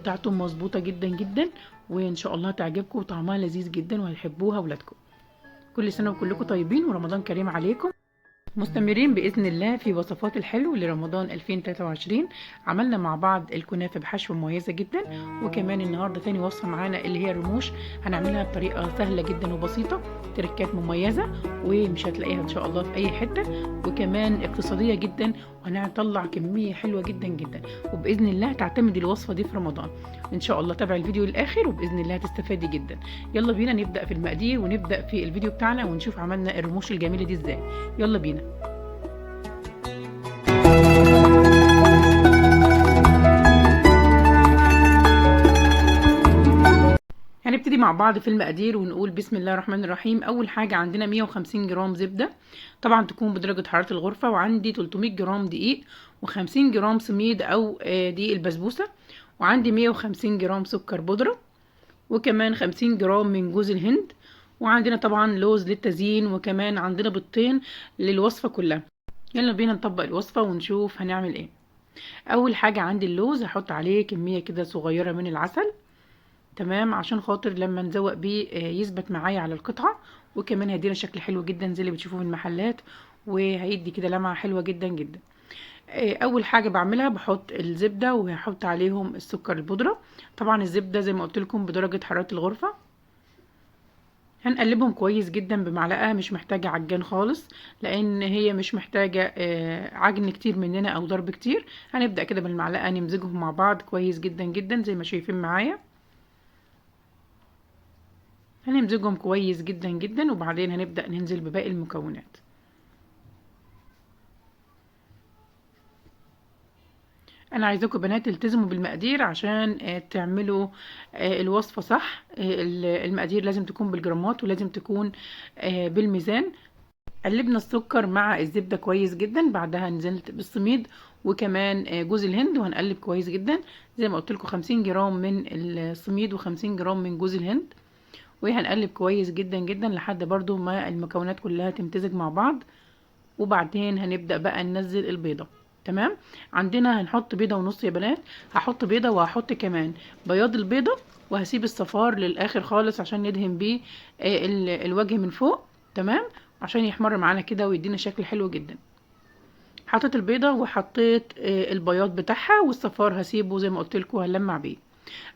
بتاعته مظبوطه جدا جدا، وان شاء الله تعجبكم وطعمها لذيذ جدا وهيحبوها ولادكم. كل سنه وكلكم طيبين ورمضان كريم عليكم. مستمرين بإذن الله في وصفات الحلو لرمضان 2023. عملنا مع بعض الكنافة بحشوة مميزة جدا، وكمان النهاردة تاني وصفة معانا اللي هي الرموش. هنعملها بطريقة سهلة جدا وبسيطة، تركات مميزة ومش هتلاقيها إن شاء الله في أي حتة، وكمان اقتصادية جدا، وهنطلع كمية حلوة جدا جدا. وبإذن الله تعتمد الوصفة دي في رمضان إن شاء الله. تابع الفيديو للآخر وبإذن الله هتستفادي جدا. يلا بينا نبدأ في المقادير ونبدأ في الفيديو بتاعنا ونشوف عملنا الرموش الجميلة دي إزاي. يلا بينا. هنبتدي مع بعض في المقادير ونقول بسم الله الرحمن الرحيم. اول حاجه عندنا 150 جرام زبده، طبعا تكون بدرجه حراره الغرفه، وعندي 300 جرام دقيق، و50 جرام سميد او دقيق البسبوسه، وعندي 150 جرام سكر بودره، وكمان 50 جرام من جوز الهند، وعندنا طبعا لوز للتزيين، وكمان عندنا بيضتين للوصفه كلها. يلا بينا نطبق الوصفه ونشوف هنعمل ايه. اول حاجه عندي اللوز، هحط عليه كميه كده صغيره من العسل، تمام، عشان خاطر لما نزوق بيه يثبت معايا على القطعه، وكمان هيدينا شكل حلو جدا زي اللي بتشوفوه في المحلات، وهيدي كده لمعه حلوه جدا جدا. اول حاجه بعملها بحط الزبده وهحط عليهم السكر البودره. طبعا الزبده زي ما قلت لكم بدرجه حراره الغرفه. هنقلبهم كويس جدا بمعلقه، مش محتاجه عجان خالص، لان هي مش محتاجه عجن كتير مننا او ضرب كتير. هنبدا كده بالمعلقه نمزجهم مع بعض كويس جدا جدا زي ما شايفين معايا. هنمزجهم كويس جدا جدا، وبعدين هنبدأ ننزل بباقي المكونات. انا عايزاكم بنات تلتزموا بالمقادير عشان تعملوا الوصفة صح. المقادير لازم تكون بالجرامات ولازم تكون بالميزان. قلبنا السكر مع الزبدة كويس جدا، بعدها نزلت بالسميد وكمان جوز الهند، وهنقلب كويس جدا زي ما قلت لكم 50 جرام من السميد و50 جرام من جوز الهند، وهنقلب كويس جدا جدا لحد برضو ما المكونات كلها تمتزج مع بعض. وبعدين هنبدأ بقى ننزل البيضة. تمام، عندنا هنحط بيضة ونص يا بنات. هحط بيضة وهحط كمان بياض البيضة، وهسيب الصفار للآخر خالص عشان ندهن بيه الوجه من فوق، تمام، عشان يحمر معانا كده ويدينا شكل حلو جدا. حطيت البيضة وحطيت البياض بتاعها، والصفار هسيبه زي ما قلت لكم هنلمع بيه.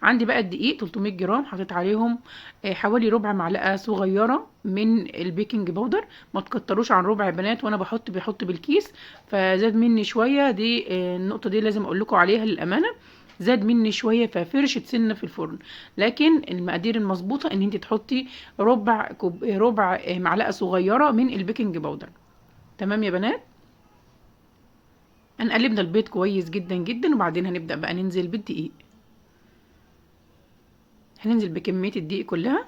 عندي بقى الدقيق 300 جرام، حطيت عليهم حوالي ربع معلقه صغيره من البيكنج باودر. ما تكتروش عن ربع يا بنات، وانا بحط بالكيس فزاد مني شويه. دي النقطه دي لازم اقول لكم عليها للامانه، زاد مني شويه ففرشت سنه في الفرن. لكن المقادير المظبوطه ان انت تحطي ربع معلقه صغيره من البيكنج باودر. تمام يا بنات. هنقلبنا البيض كويس جدا جدا، وبعدين هنبدا بقى ننزل بالدقيق. هننزل بكمية الدقيق كلها،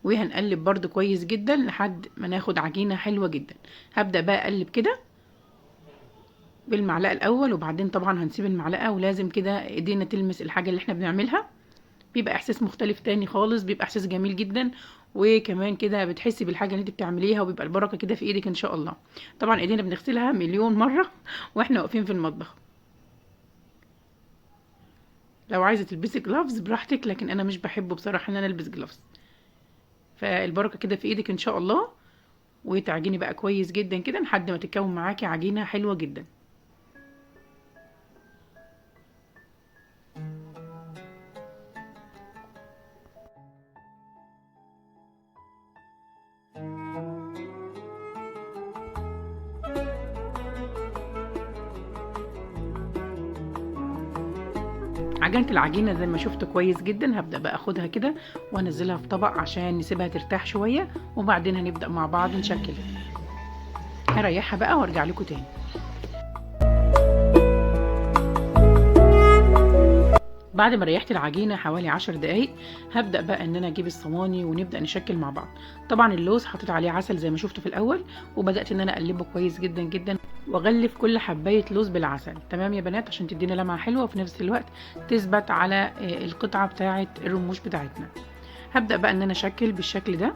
وهنقلب برضو كويس جدا لحد ما ناخد عجينة حلوة جدا. هبدأ بقى اقلب كده بالمعلقة الاول، وبعدين طبعا هنسيب المعلقة، ولازم كده ايدينا تلمس الحاجة اللي احنا بنعملها. بيبقى احساس مختلف تاني خالص، بيبقى احساس جميل جدا، وكمان كده بتحسي بالحاجة اللي انت بتعمليها، وبيبقى البركة كده في ايدك ان شاء الله. طبعا ايدينا بنغسلها مليون مرة واحنا واقفين في المطبخ. لو عايزة تلبسي جلافز براحتك، لكن انا مش بحبه بصراحة ان انا البس جلافز. فالبركه كده في ايدك ان شاء الله، وتعجني بقى كويس جدا كده لحد ما تتكون معاكي عجينه حلوه جدا. عجنت العجينه زي ما شفت كويس جدا. هبدا بقى اخدها كده وانزلها في طبق عشان نسيبها ترتاح شويه، وبعدين هنبدا مع بعض نشكل. هريحها بقى وارجع لكم تاني. بعد ما ريحت العجينه حوالي 10 دقايق، هبدا بقى ان انا اجيب الصواني ونبدا نشكل مع بعض. طبعا اللوز حطيت عليه عسل زي ما شفتوا في الاول، وبدات ان انا اقلبه كويس جدا جدا، واغلف كل حبايه لوز بالعسل. تمام يا بنات، عشان تدينا لمعه حلوه وفي نفس الوقت تثبت على القطعه بتاعه الرموش بتاعتنا. هبدا بقى ان انا اشكل بالشكل ده.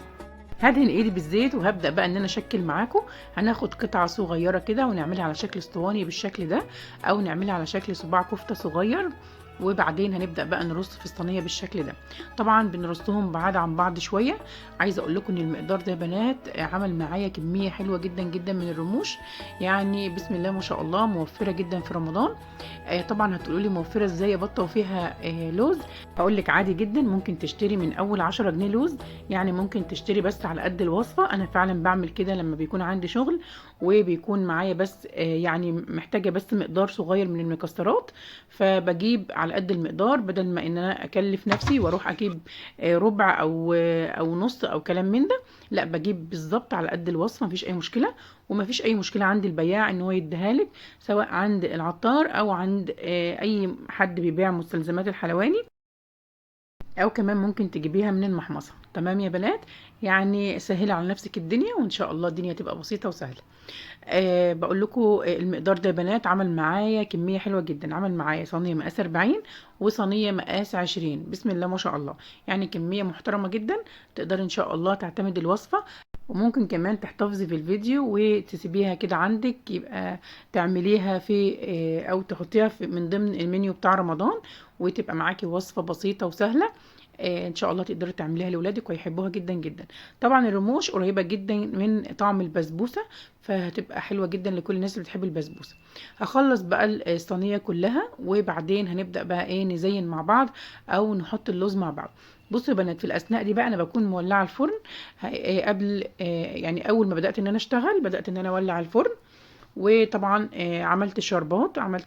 هدهن ايدي بالزيت وهبدا بقى ان انا اشكل معاكم. هناخد قطعه صغيره كده ونعملها على شكل اسطواني بالشكل ده، او نعملها على شكل صباع كفته صغير وبعدين هنبدأ بقى نرص في الصينية بالشكل ده. طبعا بنرصهم بعاد عن بعض شوية. عايزة اقول لكم ان المقدار ده يا بنات عمل معايا كمية حلوة جدا جدا من الرموش، يعني بسم الله ما شاء الله، موفرة جدا في رمضان. طبعا هتقولوا لي موفرة ازاي يا بطة وفيها لوز؟ هقول لك عادي جدا، ممكن تشتري من اول 10 جنيه لوز، يعني ممكن تشتري بس على قد الوصفة. انا فعلا بعمل كده لما بيكون عندي شغل وبيكون معايا بس يعني محتاجة بس مقدار صغير من المكسرات، فبجيب على قد المقدار بدل ما ان انا اكلف نفسي واروح اجيب ربع او نص او كلام من ده. لا، بجيب بالظبط على قد الوصفه، مفيش اي مشكله. ومفيش اي مشكله عند البياع ان هو يديها لك، سواء عند العطار او عند اي حد بيبيع مستلزمات الحلواني، او كمان ممكن تجيبيها من المحمصه. تمام يا بنات؟ يعني سهلي على نفسك الدنيا وان شاء الله الدنيا تبقى بسيطه وسهله. بقول لكم المقدار ده يا بنات عمل معايا كميه حلوه جدا. عمل معايا صينيه مقاس 40 وصينيه مقاس 20، بسم الله ما شاء الله، يعني كميه محترمه جدا. تقدري ان شاء الله تعتمد الوصفه، وممكن كمان تحتفظي في الفيديو وتسيبيها كده عندك، يبقى تعمليها في او تحطيها في من ضمن المنيو بتاع رمضان، وتبقى معاكي وصفه بسيطه وسهله. ان شاء الله تقدري تعمليها لاولادك ويحبوها جدا جدا. طبعا الرموش قريبه جدا من طعم البسبوسه، فهتبقى حلوه جدا لكل الناس اللي بتحب البسبوسه. هخلص بقى الصينيه كلها، وبعدين هنبدا بقى ايه، نزين مع بعض او نحط اللوز مع بعض. بصوا يا بنات، في الاثناء دي بقى انا بكون مولعه الفرن. قبل يعني اول ما بدات ان انا اشتغل، بدات ان انا اولع الفرن. وطبعا عملت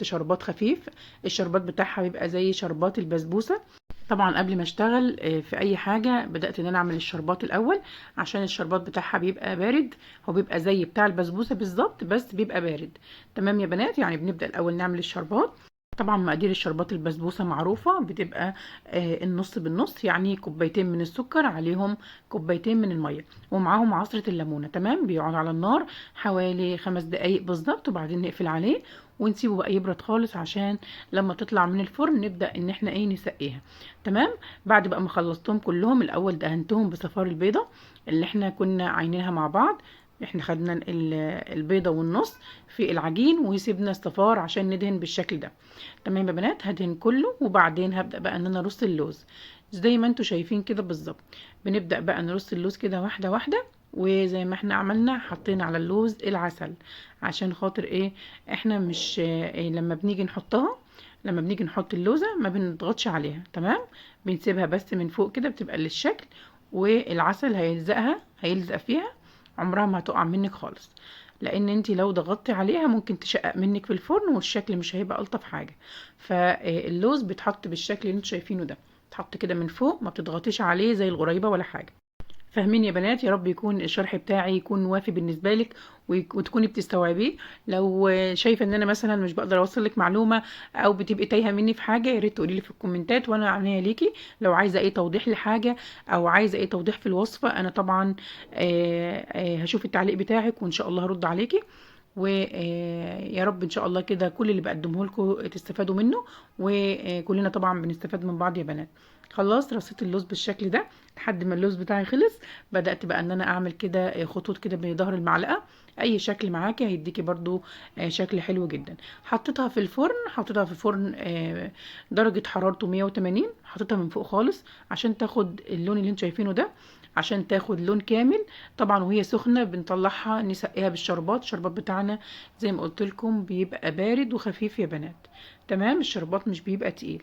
شربات خفيف. الشربات بتاعها بيبقى زي شربات البسبوسه. طبعا قبل ما اشتغل في اي حاجه بدات ان انا اعمل الشربات الاول، عشان الشربات بتاعها بيبقى بارد. هو بيبقى زي بتاع البسبوسه بالظبط بس بيبقى بارد. تمام يا بنات؟ يعني بنبدا الاول نعمل الشربات. طبعا مقادير الشربات البسبوسه معروفه، بتبقى النص بالنص، يعني كوبايتين من السكر عليهم كوبايتين من الميه، ومعاهم عصره الليمونه. تمام؟ بيقعد على النار حوالي 5 دقايق بالظبط، وبعدين نقفل عليه ونسيبه بقى يبرد خالص، عشان لما تطلع من الفرن نبدا ان احنا ايه، نسقيها. تمام؟ بعد بقى ما خلصتهم كلهم، الاول دهنتهم بصفار البيضه اللي احنا كنا عينينها مع بعض. احنا خدنا البيضه والنص في العجين وسيبنا الصفار عشان ندهن بالشكل ده. تمام يا بنات؟ هدهن كله، وبعدين هبدأ بقى ان انا ارص اللوز زي ما انتوا شايفين كده بالظبط. بنبدأ بقى نرص اللوز كده واحدة واحدة، وزي ما احنا عملنا حطينا على اللوز العسل، عشان خاطر ايه، احنا مش لما بنيجي نحط اللوزة ما بنضغطش عليها. تمام؟ بنسيبها بس من فوق كده، بتبقى للشكل، والعسل هيلزق فيها، عمرها ما هتقع منك خالص. لان انت لو ضغطتي عليها ممكن تشقق منك في الفرن، والشكل مش هيبقى الطف حاجه. فاللوز بيتحط بالشكل اللي انتوا شايفينه ده، تحط كده من فوق، ما بتضغطيش عليه زي الغريبه ولا حاجه. فاهمين يا بنات؟ يا رب يكون الشرح بتاعي يكون وافي بالنسبه لك، وتكوني بتستوعبيه. لو شايفه ان انا مثلا مش بقدر اوصل لك معلومه، او بتبقي تايهه مني في حاجه، يا ريت تقولي لي في الكومنتات وانا عينيا ليكي. لو عايزه اي توضيح لحاجه، او عايزه اي توضيح في الوصفه، انا طبعا هشوف التعليق بتاعك وان شاء الله هرد عليكي. ويا رب ان شاء الله كده كل اللي بقدمه لكم تستفادوا منه، وكلنا طبعا بنستفاد من بعض يا بنات. خلاص رصيت اللوز بالشكل ده لحد ما اللوز بتاعي خلص. بدأت بقى ان انا اعمل كده خطوط كده بظهر المعلقة. اي شكل معاكي هيديكي برضو شكل حلو جدا. حطيتها في الفرن درجة حرارته 180. حطيتها من فوق خالص عشان تاخد اللون اللي انتوا شايفينه ده، عشان تاخد لون كامل. طبعا وهي سخنة بنطلعها نسقيها بالشربات. الشربات بتاعنا زي ما قلت لكم بيبقى بارد وخفيف يا بنات. تمام؟ الشربات مش بيبقى تقيل.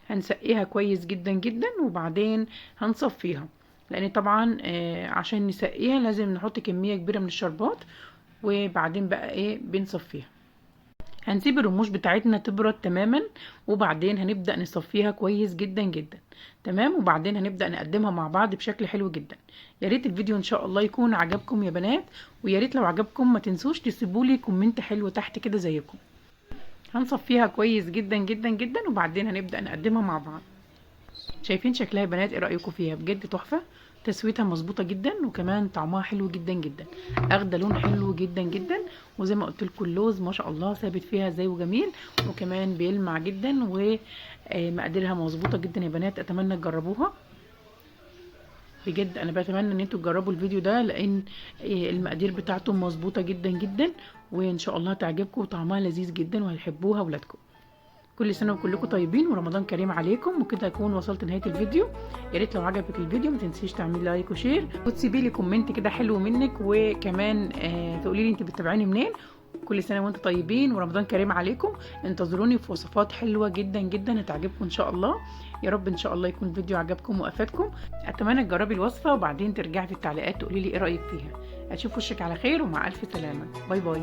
هنسقيها كويس جدا جدا، وبعدين هنصفيها، لان طبعا عشان نسقيها لازم نحط كمية كبيرة من الشربات، وبعدين بقى ايه، بنصفيها. هنسيب الرموش بتاعتنا تبرد تماما، وبعدين هنبدأ نصفيها كويس جدا جدا. تمام؟ وبعدين هنبدأ نقدمها مع بعض بشكل حلو جدا. يا ريت الفيديو ان شاء الله يكون عجبكم يا بنات، ويا ريت لو عجبكم ما تنسوش تسيبولي كومنت حلو تحت كده زيكم. هنصفيها كويس جدا جدا جدا، وبعدين هنبدأ نقدمها مع بعض. شايفين شكلها يا بنات؟ ايه رأيكم فيها؟ بجد تحفة. تسويتها مظبوطة جدا، وكمان طعمها حلو جدا جدا، اخده لون حلو جدا جدا. وزي ما قلت لكم اللوز ما شاء الله ثابت فيها زي وجميل، وكمان بيلمع جدا، ومقاديرها مظبوطة جدا يا بنات. اتمنى تجربوها بجد. انا بتمنى ان انتوا تجربوا الفيديو ده، لان المقادير بتاعته مظبوطة جدا جدا، وان شاء الله تعجبكم وطعمها لذيذ جدا وهيحبوها ولادكم. كل سنه وكلكم طيبين ورمضان كريم عليكم. وكده اكون وصلت نهايه الفيديو. يا ريت لو عجبك الفيديو ما تنسيش تعملي لايك وشير وتسيبي لي كومنت كده حلو منك، وكمان تقولي لي انت بتتابعيني منين. كل سنه وانتم طيبين ورمضان كريم عليكم. انتظروني في وصفات حلوه جدا جدا هتعجبكم ان شاء الله. يا رب ان شاء الله يكون الفيديو عجبكم وافادكم. اتمنى تجربي الوصفه وبعدين ترجعي في التعليقات تقولي لي ايه رايك فيها. اشوف وشك على خير ومع الف سلامه. باي باي.